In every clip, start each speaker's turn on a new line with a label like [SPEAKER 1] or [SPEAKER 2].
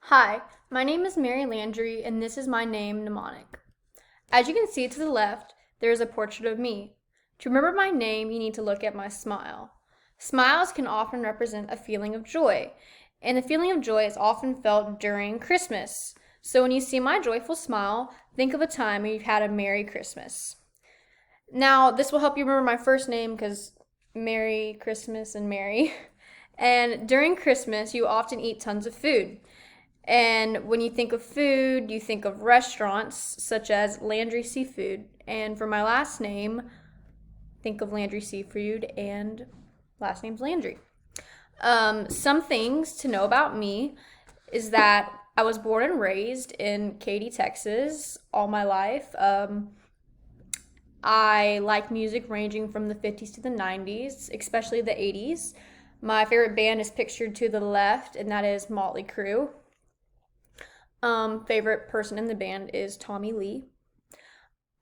[SPEAKER 1] Hi, my name is Mary Landry, and this is my name mnemonic. As you can see to the left, there is a portrait of me. To remember my name, you need to look at my smile. Smiles can often represent a feeling of joy, and the feeling of joy is often felt during Christmas. So when you see my joyful smile, think of a time when you've had a Merry Christmas. Now, this will help you remember my first name because Merry Christmas and Mary. And during Christmas, you often eat tons of food. And when you think of food, you think of restaurants such as Landry Seafood. And for my last name, think of Landry Seafood and last name's Landry. Some things to know about me is that I was born and raised in Katy, Texas all my life. I like music ranging from the 50s to the 90s, especially the 80s. My favorite band is pictured to the left, and that is Motley Crue. Favorite person in the band is Tommy Lee.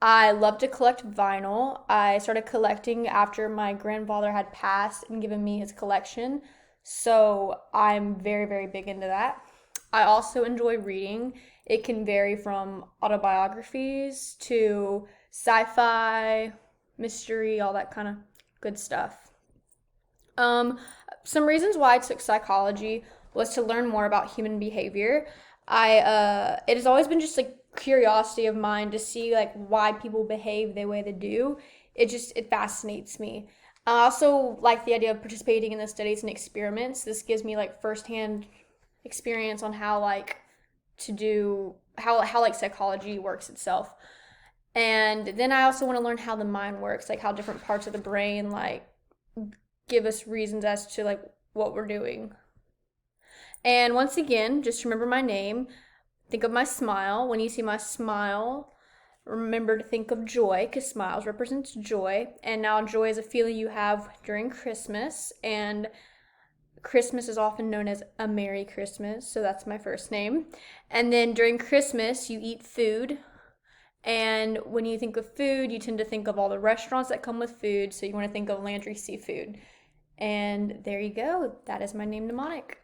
[SPEAKER 1] I love to collect vinyl. I started collecting after my grandfather had passed and given me his collection, so I'm very, very big into that. I also enjoy reading. It can vary from autobiographies to sci fi, mystery, all that kind of good stuff. Um, some reasons why I took psychology was to learn more about human behavior. It has always been just like curiosity of mine to see like why people behave the way they do. It fascinates me. I also like the idea of participating in the studies and experiments. This gives me like firsthand experience on how like to do how like psychology works itself. And then I also want to learn how the mind works, like how different parts of the brain like give us reasons as to like what we're doing. And once again, just remember my name. Think of my smile. When you see my smile, remember to think of joy because smiles represents joy. And now joy is a feeling you have during Christmas. And Christmas is often known as a Merry Christmas. So that's my first name. And then during Christmas, you eat food. And when you think of food, you tend to think of all the restaurants that come with food. So you want to think of Landry Seafood. And there you go. That is my name mnemonic.